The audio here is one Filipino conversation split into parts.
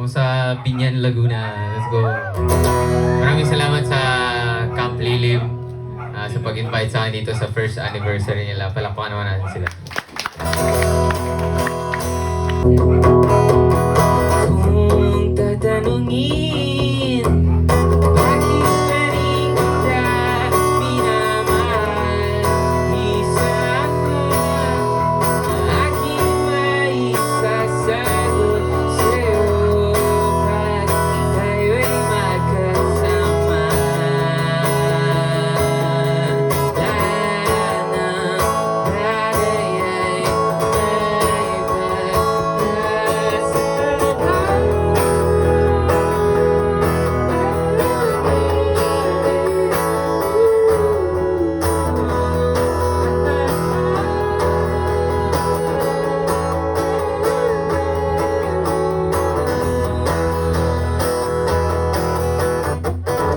sa Binyan, Laguna. Let's go. Maraming salamat sa Camp Lilim sa pag-invite sa akin dito sa first anniversary nila. Palakpakan naman natin sila. Kung tatanungin, bakit pa rin kita minamahal? Isa ako na aking maisasagot sa'yo pag tayo'y magkasama. Lahat ng bagay ay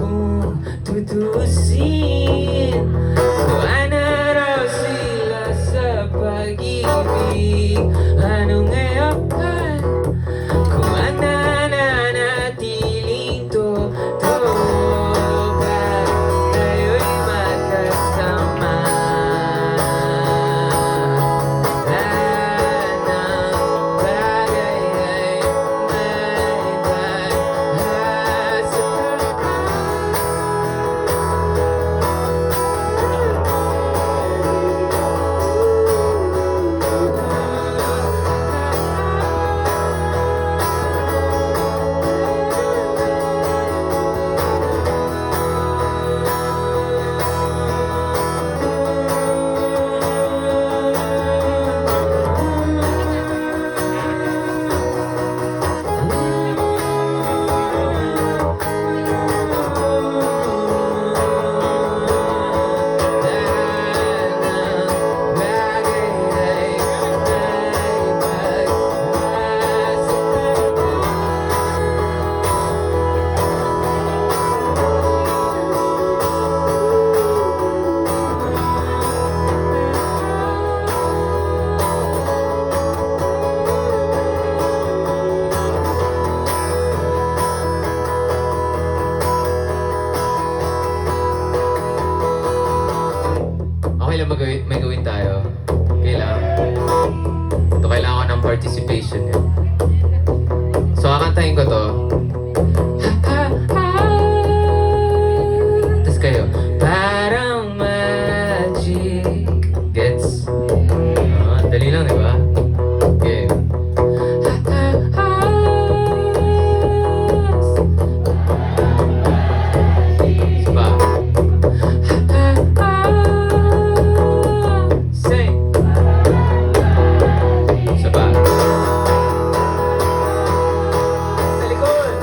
kung tutusin, sana raw sila sa pag-ibig. Ano ngayon kung ang nananatiling totoo pag tayo'y magkasama? Lahat ng bagay ay may pag-asa. Okay lang may gawin tayo. Kailangan. Ito kailangan ko ng participation yun. So, kakantahin ko to. Tapos kayo. Parang magic. Gets? Dali lang, di ba? Okay. Diba? Sing. Diba? Sa likod.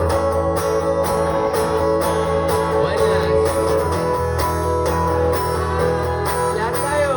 One last. Lahat tayo.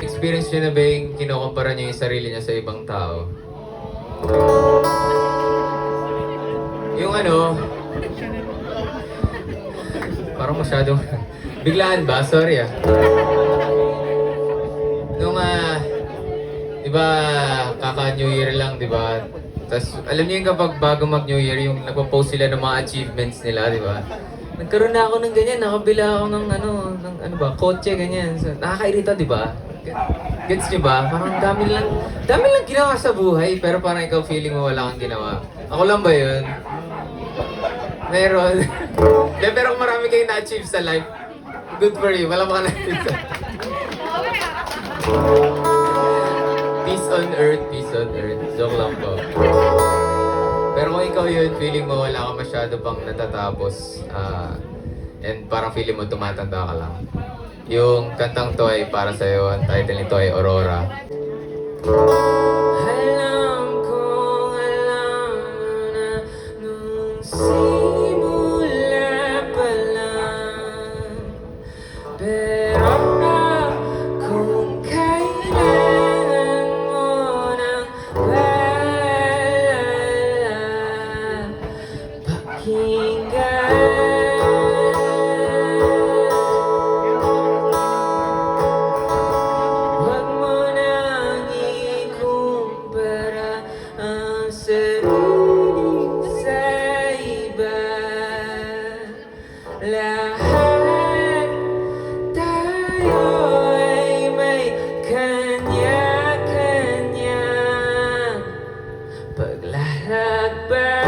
Experience nyo na ba yung kinukumpara nyo yung sarili niya sa ibang tao? Yung ano, parang masyadong biglaan ba? Sorry ah. Nung di ba, kaka-New Year lang, di ba? Tapos, alam niyo yung kapag bago mag-New Year, yung nagpo-post sila ng mga achievements nila, di ba? Nagkaroon na ako ng ganyan, nakabila ako ng ano ba, kotse, ganyan. So, nakakairita, di ba? Gets nyo ba? Parang dami lang ginawa sa buhay, pero parang ikaw feeling mo wala kang ginawa. Ako lang ba yun? Meron. De, pero kung marami kayong na-achieve sa life, good for you. Malaman natin sa... Peace on earth, peace on earth. Joke lang po. Pero kung ikaw yun, feeling mo wala ka masyado pang natatapos, and parang feeling mo tumatanda ka lang. Yung kantang to ay para sa'yo, ang title nito ay Aurora. Alam kong alam mo na nung simula pa lang, pero kung kailangan mo ng paalala, pakinggan. Huwag mo nang ikumpara ang sarili sa iba. Lahat tayo ay may kanya-kanyang paglalakbay.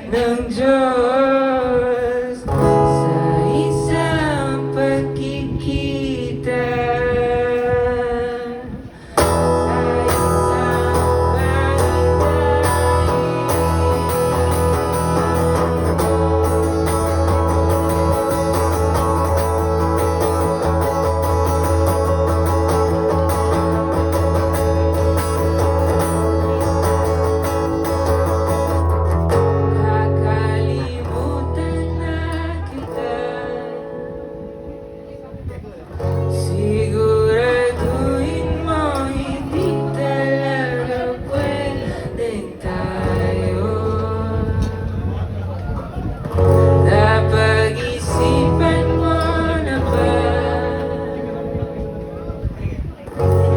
ng Diyos sa isang pagkikita. Sa isang kakalimutan na kita. Siguraduhin mo hindi talaga pwedeng tayo. Napag-isipan mo na ba?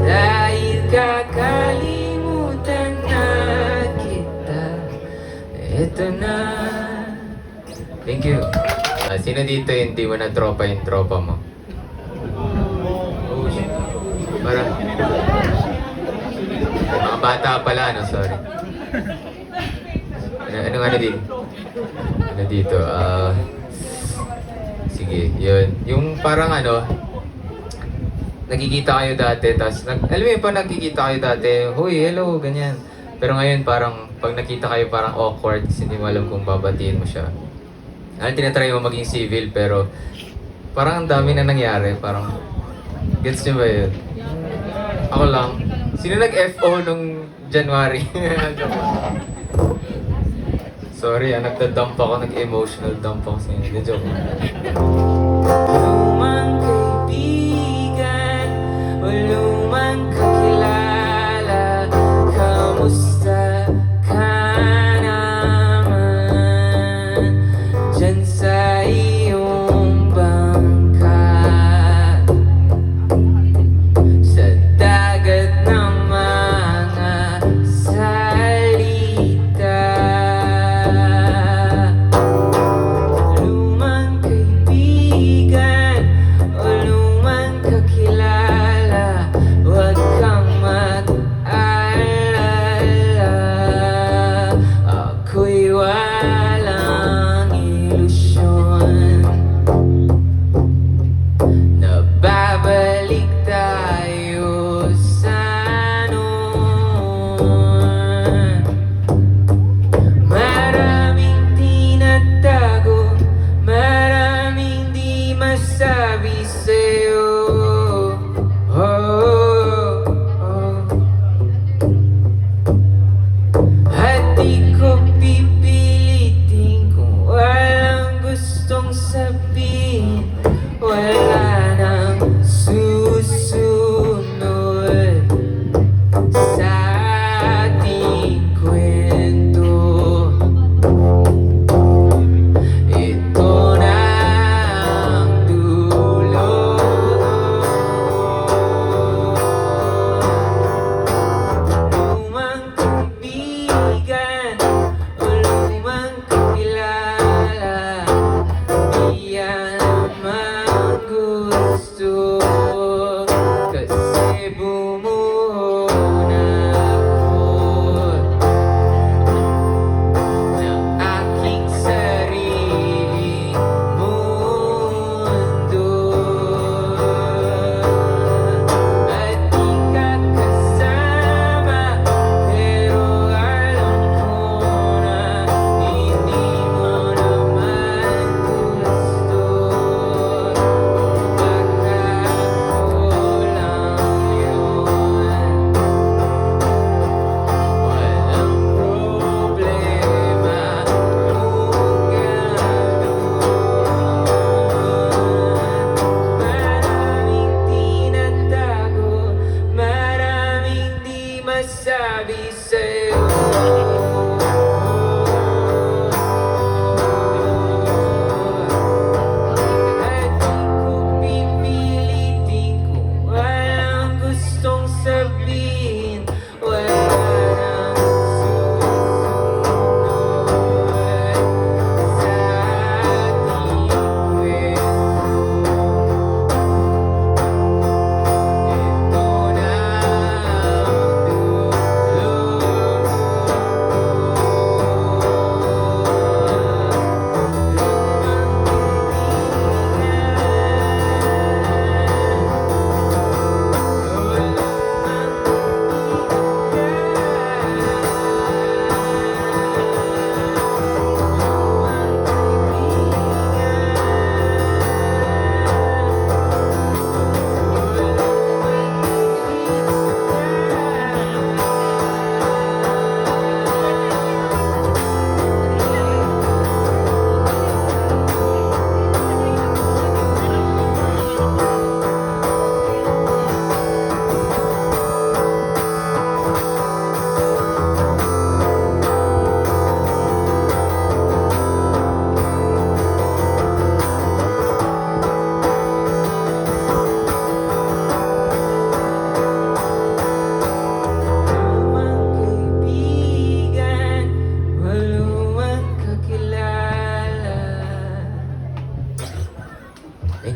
Dahil kakalimutan na kita. Eto na. Thank you. Sino dito hindi mo na tropa yung tropa mo? Oh, shit. Parang... Mga bata pala, no? Sorry. Ano dito? Ano dito? Sige, yun. Yung parang ano, nagkikita kayo dati, tas, alam mo yun, pa nagkikita kayo dati, huy, hello, ganyan. Pero ngayon, parang, pag nakita kayo, parang awkward, kasi hindi mo alam kung babatiin mo siya. Ano, tinatry mo maging civil, pero, parang ang dami na nangyari, parang, gets nyo ba yun? Ako lang. Sino nag-FO nung January? Sorry, nagda-dump ako, nag-emotional dump ako sa inyo. Joke. Lumang kaibigan o lumang kakilala, kamusta ka naman dyan sa iyong bangka, sa dagat ng mga salita. Lumang kaibigan o lumang kakilala, huwag ka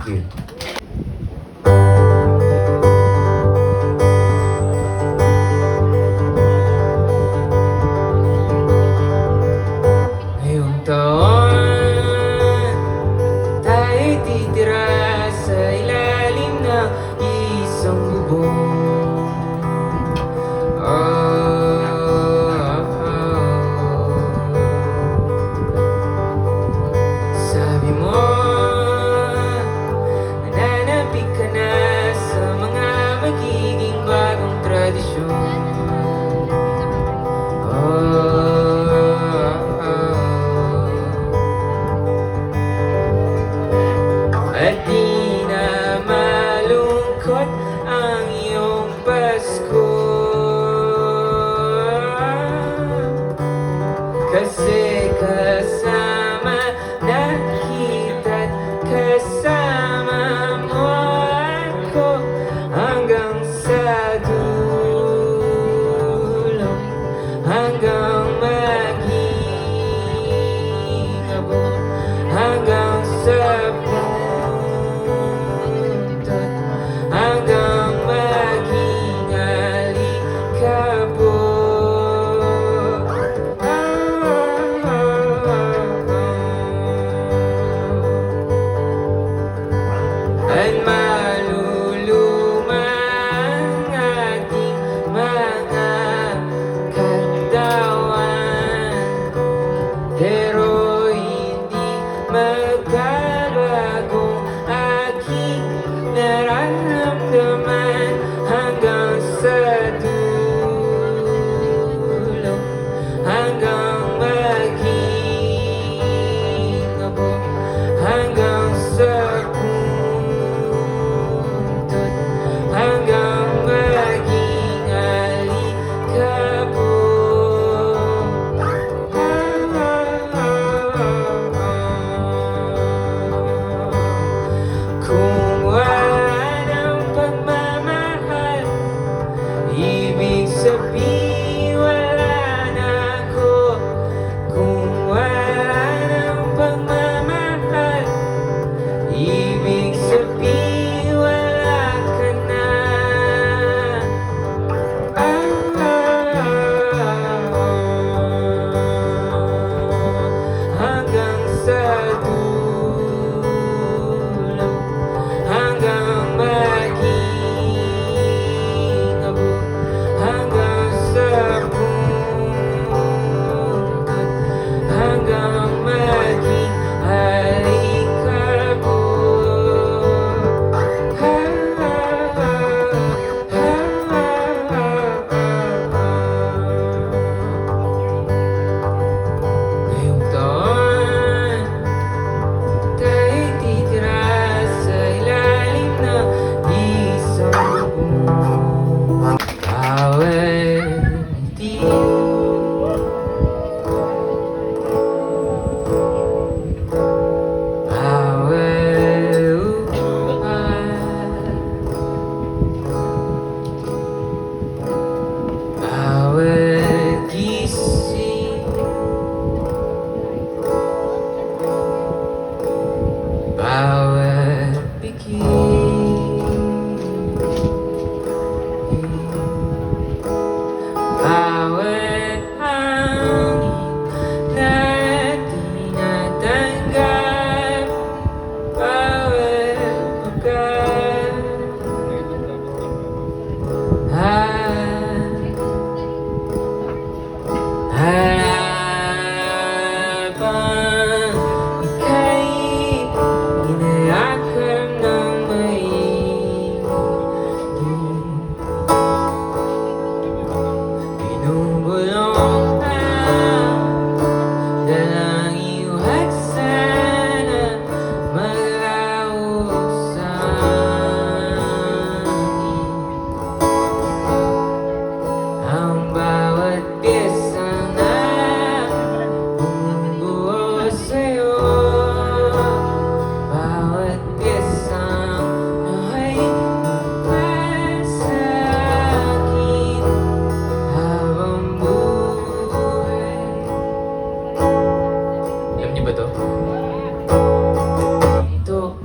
Thank you. Ngayong taon, tayo'y titira sa ilalim ng isang bubong. Sabi mo, nananapig ka na sa mga magiging bagong tradisyon. At di na malungkot ang iyong Pasko, kasi kasama na kita't kasama mo ako hanggang sa dulo, hanggang maging abot, hanggang sa puntot, hanggang maging alikabok. At maluluma ang ating mga katawan, pero hindi magbabago aking nararamdaman hanggang sa dulo, hanggang maging abot, hanggang sa puntot, hanggang maging alikabok. Kung wala ng pagmamahal, ibig sabihin wala na ako. Kung wala ng pagmamahal, ibig sabihin wala ka na. Hanggang sa dulo, hanggang maging abot, hanggang sa puntot, hanggang maging ngayong taon, tayo'y titira sa ilalim ng isang bubong. Bawat ngiti, bawat upat, bawat gising, bawat bigay, bawat hangin na tinatanggap, bawat pagkat habang ika'y inayakap ng maigi, binubulong ang dalangin at sana maglaho sa hangin ang bawat pyesa na bumubuo sa'yo, bawat pyesang ay magpasakit habang buhay. Alam niyo ba to? Ito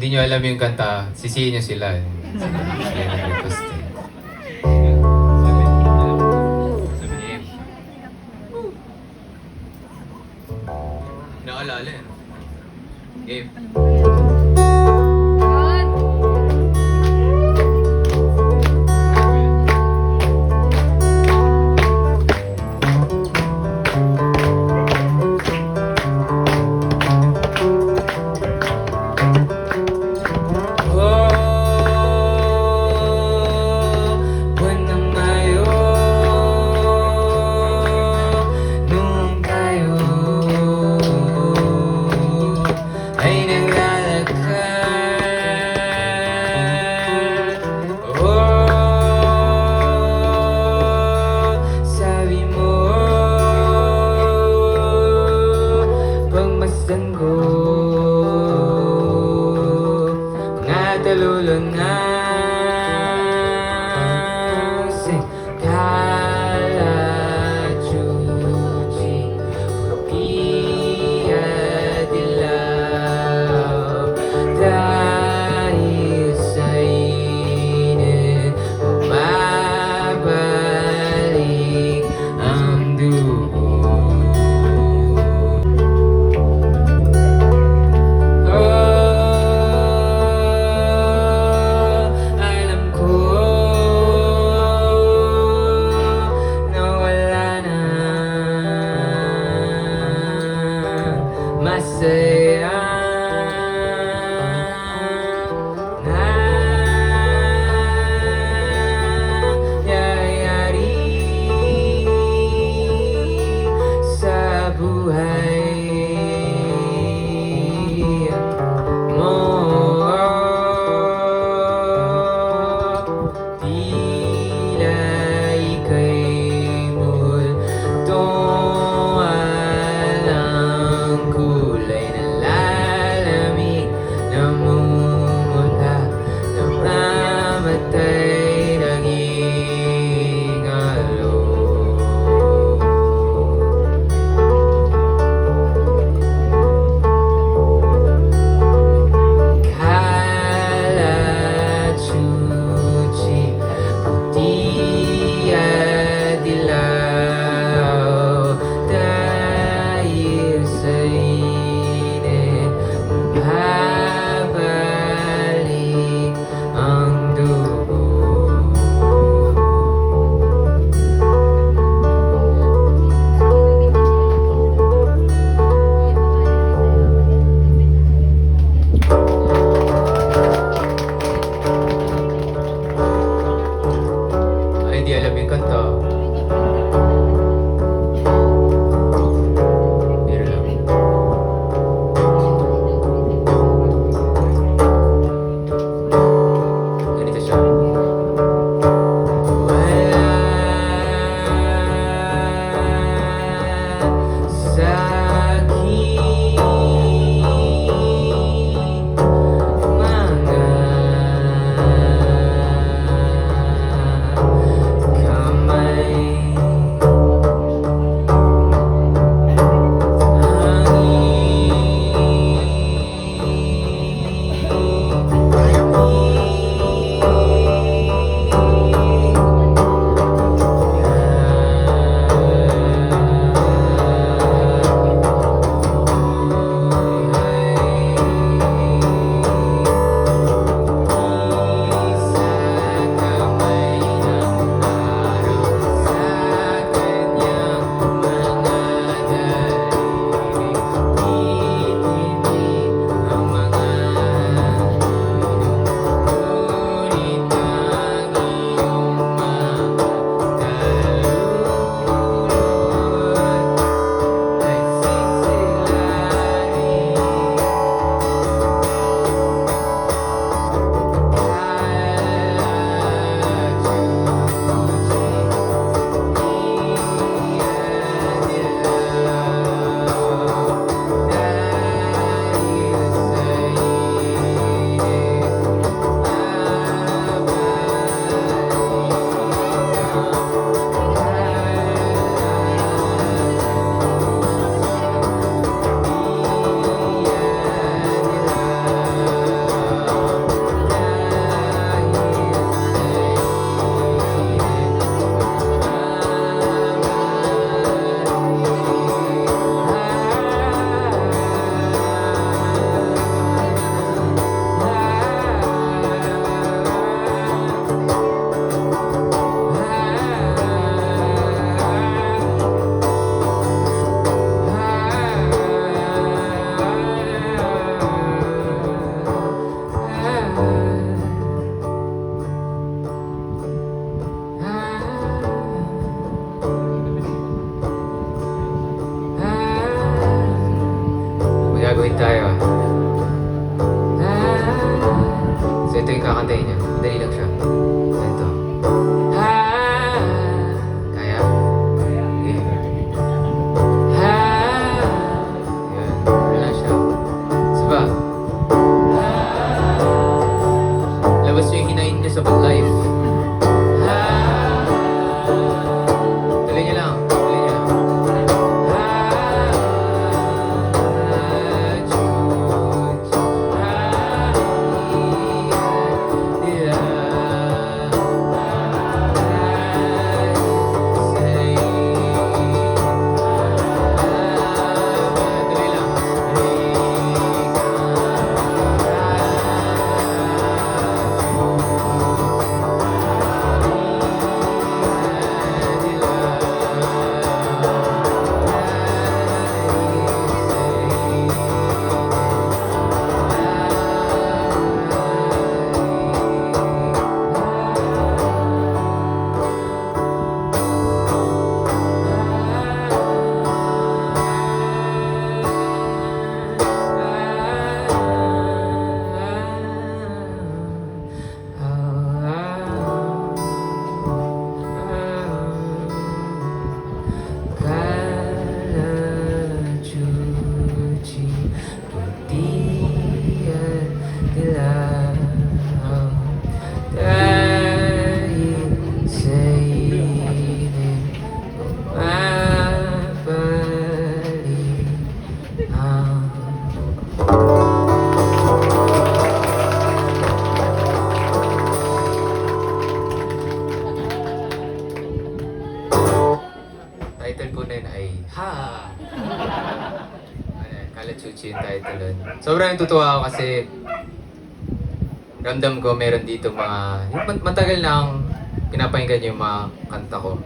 hindi nyo alam yung kanta, sisihin nyo sila. Kaya nag-request eh. Naalala eh. Game. tayo. So ito yung kakantayin niya. Dali lang siya. Ito. Kaya? Okay. Yan. Wala siya. Diba? Labas niyo yung hinain niyo sa pag-life. Tuloy niyo lang. Tuloy niyo lang. Title po na yun ay Ha! Kalachuchi yung title nun. Sobrang natutuwa ako kasi ramdam ko meron dito matagal na akong pinapakinggan yung mga kanta ko.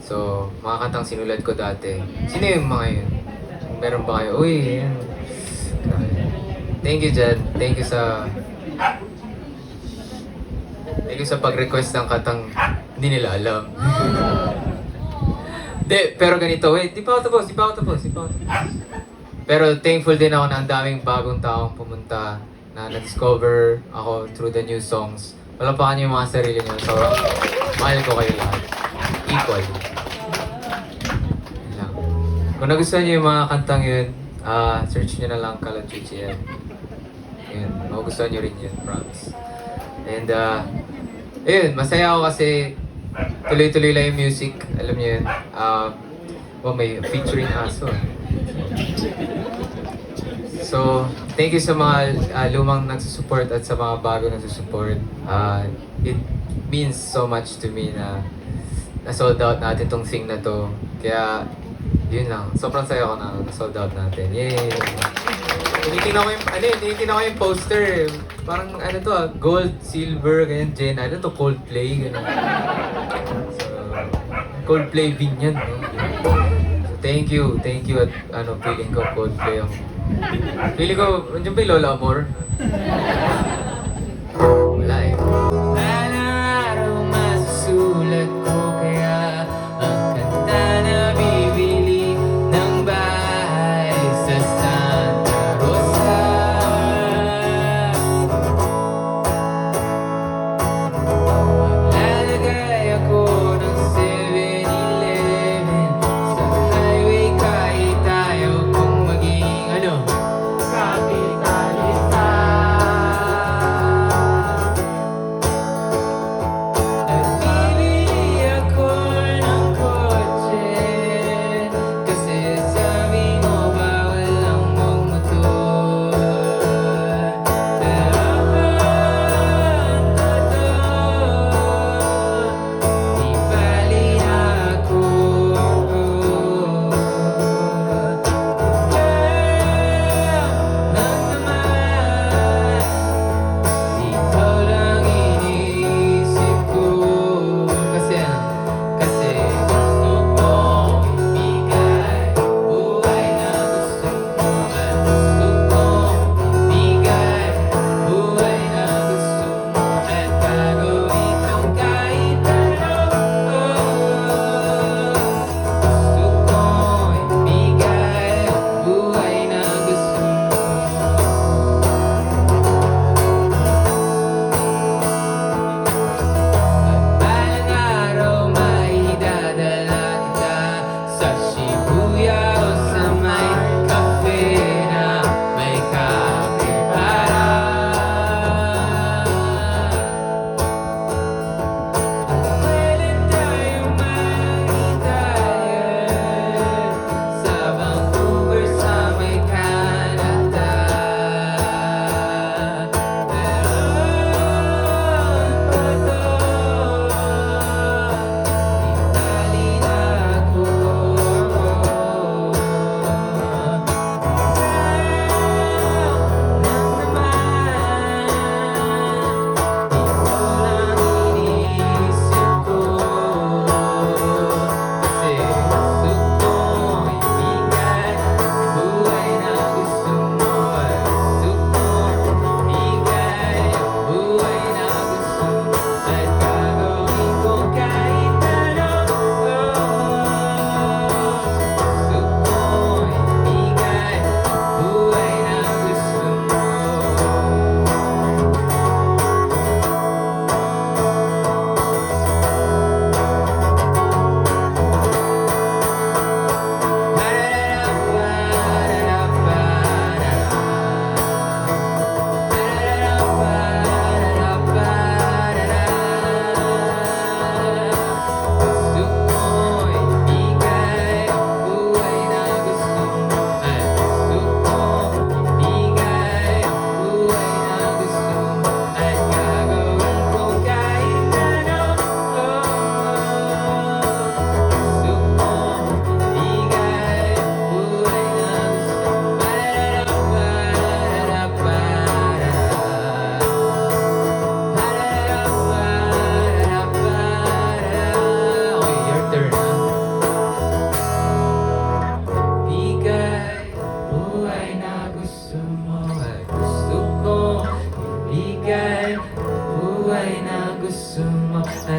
So, mga kantang sinulat ko dati. Sino yung mga yun? Meron ba kayo? Uy, yan. Thank you, Jad. Thank you sa pag-request ng kantang hindi nila alam. Pero ganito, wait, di pa ako tapos. Pero thankful din ako na ang daming bagong taong pumunta na na-discover ako through the new songs. Palapakan niyo yung mga sarili niyo. Sobrang mahal ko kayo lahat. Equal. Yun lang. Kung nagustuhan niyo yung mga kantang yun, search niyo na lang Kalachuchi yan. Yun, magugustuhan niyo rin yun, promise. And, ayun, masaya ako kasi tuloy-tuloy lang yung music, alam niyo yun. May featuring aso. So, thank you sa mga lumang nagsusupport at sa mga bago nagsusupport. It means so much to me na na-sold out natin tong thing na to. Kaya, yun lang. Sobrang saya ko na na-sold out natin. Yay! Tinitingnan ko yung poster. Parang gold, silver, ganyan, Jen. To Coldplay, ganyan. So, Coldplay Vinyan, no? So, thank you at feeling ko Coldplay ang... Feeling ko, nandiyan ba yung Lola Amor? Wala eh. Araw-araw masusulat ko kaya ang kanta na bibili ng bahay sa Santa Rosa. Lalagay ako ng 7-Eleven sa highway kahit tayo kung maging kapitalista.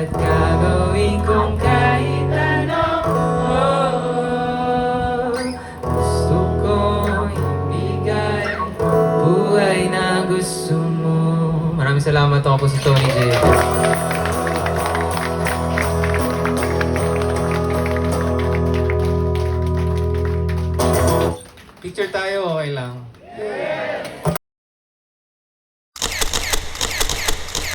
At gagawin kong kahit ano. Gusto kong ibigay buhay na gusto mo. Maraming salamat, ako po si Tony J.